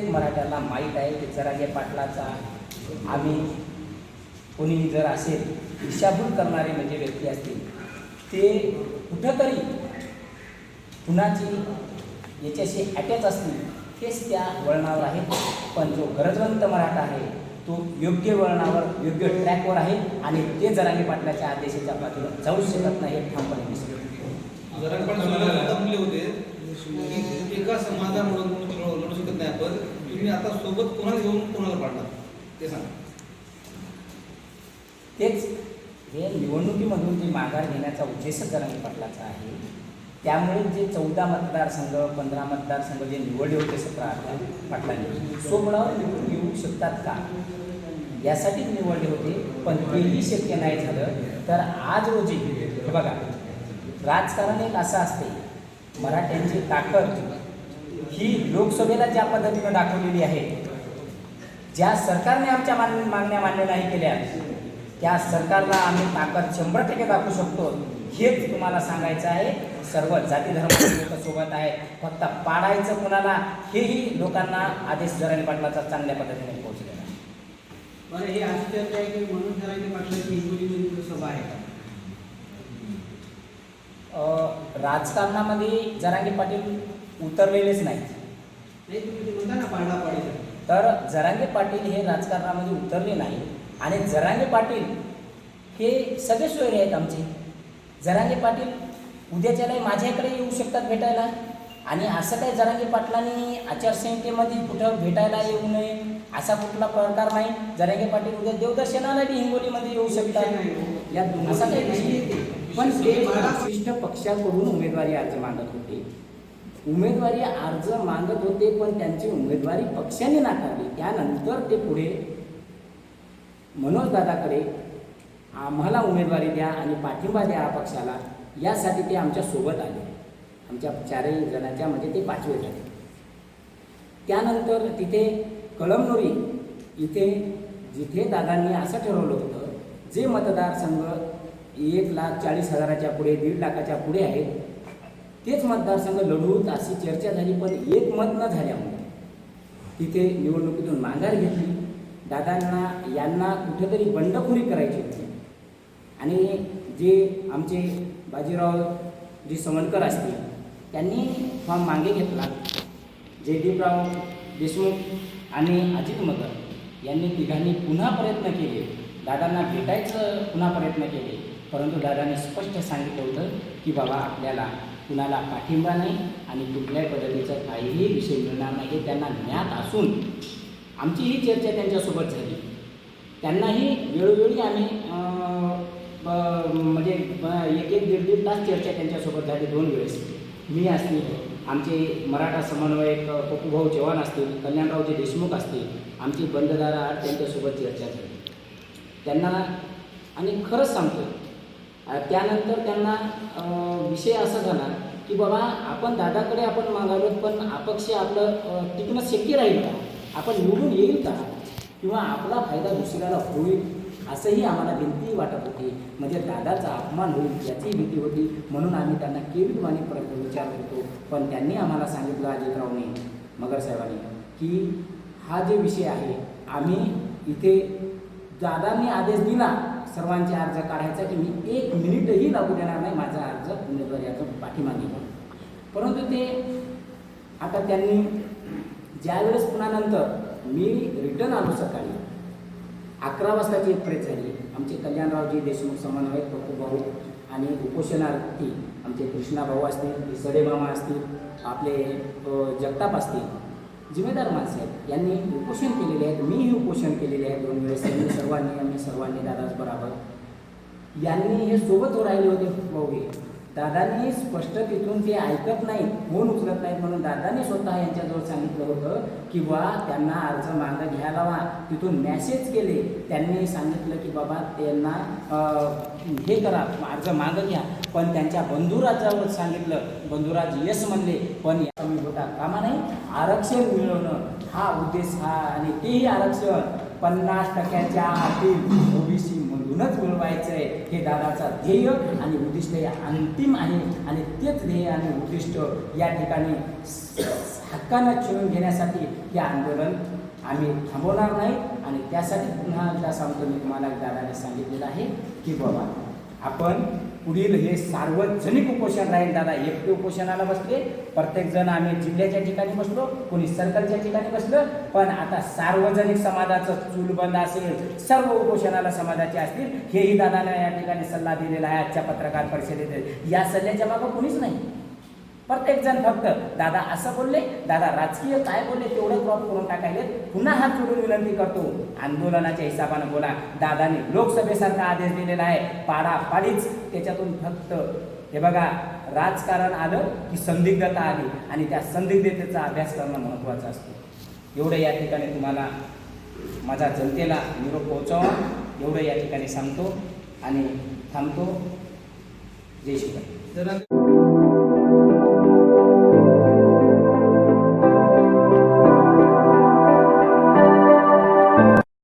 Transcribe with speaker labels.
Speaker 1: प्रत्येक मराठ्याला माहीत आहे की जरांगे पाटलाचा आम्ही कोणी जर असेल दिशाभूल करणारे म्हणजे व्यक्ती असतील ते कुठंतरी कुणाची याच्याशी अटॅच असतील तेच त्या वळणावर आहेत. पण जो गरजवंत मराठा आहे तो योग्य वळणावर योग्य ट्रॅकवर आहे आणि ते जरांगे पाटलाच्या आदेशाच्या बाजूला जाऊ शकत नाही हे ठामपणे दिसते.
Speaker 2: जरांगे पाटील म्हणले होते की एका समाजामुळे लढू शकत नाही आपण, तुम्ही आता सोबत कोणाला घेऊन कोणाला पाडणार ते सांगा.
Speaker 1: तेच हे निवडणुकीमधून जे माघार घेण्याचा उद्देश जरांगे पाटलाचा आहे. त्यामुळे जे 14 मतदारसंघ 15 मतदारसंघ जे निवडले होते 17 पाटलांनी स्वबळावर निवडून येऊ शकतात का यासाठी निवडले होते. पण तेही शक्य नाही झालं. तर आज रोजी हे बघा, राजकारण एक असं असते, मराठ्यांची ताकद ही लोकसभेला ज्या पद्धतीनं दाखवलेली आहे, ज्या सरकारने आमच्या मागण्या मान्य नाही केल्या त्या सरकारला आम्ही ताकद 100% दाखवू शकतो. हेच तुम्हाला सांगायचं आहे. सर्व जाती धर्माचे लोक सोबत आहे, फक्त पाडायचं कुणाला हेही लोकांना आदेश जरांगे पाटलाचा चांगल्या पद्धतीने पोहोचलेला आहे.
Speaker 3: बरं, हे आश्चर्य आहे की म्हणून जरांगे पाटलाची हिंगोलीमध्ये सभा आहे का?
Speaker 1: राजकारणामध्ये जरांगे पाटील उतरलेलेच नाहीत.
Speaker 3: नाही, तुम्ही ते म्हणता ना पाडापाडी.
Speaker 1: तर जरांगे पाटील हे राजकारणामध्ये उतरले नाही आणि जरांगे पाटील हे सगळे सोयरे आहेत आमचे. जरांगे पाटील उद्याच्यालाही माझ्याकडे येऊ शकतात भेटायला आणि असं काही जरांगे पाटलांनी आचारसंहितेमध्ये कुठं भेटायला येऊ नये असा कुठला प्रकार नाही. जरांगे पाटील उद्या देवदर्शनाला बी हिंगोलीमध्ये येऊ शकतात. या असा काही विषय. पण ते विशिष्ट पक्षाकडून उमेदवारी अर्ज मागत होते. उमेदवारी अर्ज मागत होते पण त्यांची उमेदवारी पक्षाने नाकारली. त्यानंतर ते पुढे मनोज दादाकडे आम्हाला उमेदवारी द्या आणि पाठिंबा द्या पक्षाला यासाठी ते आमच्या सोबत आले. आमच्या 4 जणांच्या म्हणजे ते 5वे झाले. त्यानंतर तिथे कळमनुरी इथे जिथे दादांनी असं ठरवलं होतं जे मतदारसंघ 1,40,000च्या पुढे 1.5 लाखाच्या पुढे आहेत तेच मतदारसंघ लढवूत अशी चर्चा झाली. पण एक मत न झाल्यामुळे तिथे निवडणुकीतून माघार घेतली. दादांना यांना कुठेतरी बंडखोरी करायची होती आणि जे आमचे बाजीराव जी सवणकर असतील त्यांनी फॉर्म मागे घेतला. जयदीपराव देशमुख आणि अजित मगर यांनी तिघांनी पुन्हा प्रयत्न केले, दादांना भेटायचं पुन्हा प्रयत्न केले. परंतु दादांनी स्पष्ट सांगितलं होतं की बाबा आपल्याला कुणाला पाठिंबा नाही आणि कुठल्याही पद्धतीचं काहीही विषय मिळणार नाही हे त्यांना ज्ञात असून आमची ही चर्चा त्यांच्यासोबत झाली. त्यांनाही वेळोवेळी आम्ही म्हणजे 1-1.5 तास चर्चा त्यांच्यासोबत झाली. 2 वेळेस मी असतील, आमचे मराठा समन्वयक पप्पूभाऊ चव्हाण असतील, कल्याणरावजी देशमुख असतील, आमची बंददारा त्यांच्यासोबत चर्चा झाली. त्यांना आणि खरंच सांगतो त्यानंतर त्यांना विषय असा झाला की बाबा आपण दादाकडे आपण मागालो पण अपक्ष आपलं टिकणं शक्य राहील का, आपण निवडून येईल का किंवा आपला फायदा दुसऱ्याला होईल असंही आम्हाला भीती वाटत होती. म्हणजे दादाचा अपमान होईल याची भीती होती. म्हणून आम्ही त्यांना केविलवाणी परत विचार करतो. पण त्यांनी आम्हाला सांगितलं अजितरावने मगर साहेबांनी की हा जे विषय आहे आम्ही इथे दादांनी आदेश दिला सर्वांचे अर्ज काढायचा की मी 1 मिनिटही लागू देणार नाही माझा अर्ज उमेदवारी अर्ज पाठीमागे. परंतु ते आता त्यांनी ज्यावेळेस पुन्हा नंतर मी रिटर्न आलो सकाळी 11 वाजताची एक प्रेस झाली. आमचे कल्याणरावजी देशमुख समन्वयक पप्पूभाऊ आणि उपोषणार्थी आमचे कृष्णाभाऊ असतील, सडेमामा असतील, आपले जगताप असतील, जिम्मेदार माणसं आहेत यांनी उपोषण केलेले आहेत. मीही उपोषण केलेले आहे 2 वेळेस. आम्ही सर्वांनी दादाच बरोबर यांनी हे सोबत राहिले होते भाऊ. दादांनी स्पष्ट तिथून ते ऐकत नाहीत, फोन उचलत नाहीत म्हणून दादांनी स्वतः यांच्याजवळ सांगितलं होतं की बा त्यांना अर्ज मागं घ्यायला वा. तिथून मॅसेज केले. त्यांनी सांगितलं की बाबा त्यांना हे करा अर्ज मागं घ्या. पण त्यांच्या बंधुराजावर सांगितलं, बंधुराज यस म्हणले. पण या कमी होता कामा नाही. आरक्षण मिळवणं हा उद्देश हा आणि तेही आरक्षण 50% आतील ओबीसी मधूनच मिळवायचं आहे हे दादाचा ध्येय आणि उद्दिष्ट हे अंतिम आहे. आणि तेच ध्येय आणि उद्दिष्ट या ठिकाणी हक्कानं छळून घेण्यासाठी हे आंदोलन आम्ही थांबवणार नाही आणि त्यासाठी पुन्हा एकदा सांगतो मी तुम्हाला दादाने सांगितलेलं आहे की बाबा आपण पुढील हे सार्वजनिक उपोषण राहील. दादा एकटे उपोषणाला बसले, प्रत्येकजण आम्ही जिल्ह्याच्या ठिकाणी बसलो, कोणी सर्कलच्या ठिकाणी बसलं, पण आता सार्वजनिक समाजाचं चूलबंद असेल, सर्व उपोषणाला समाजाचे असतील, हेही दादाने या ठिकाणी सल्ला दिलेला आहे आजच्या पत्रकार परिषदेत. या सल्ल्याच्या मागं कोणीच नाही, प्रत्येकजण फक्त दादा असं बोलले, दादा राजकीय काय बोलले तेवढं क्रॉप करून टाकायले. पुन्हा हात जोडून विनंती करतो, आंदोलनाच्या हिसाबानं बोला. दादाने लोकसभेसारखा आदेश दिलेला आहे, पाडापाडीच त्याच्यातून फक्त हे बघा राजकारण आलं की संदिग्धता आली आणि त्या संदिग्धतेचा अभ्यास करणं महत्त्वाचं असतं. एवढं या ठिकाणी तुम्हाला माझा जनतेला निरोप पोहोचवा, एवढं या ठिकाणी सांगतो आणि थांबतो. जय शिवराय.
Speaker 2: जर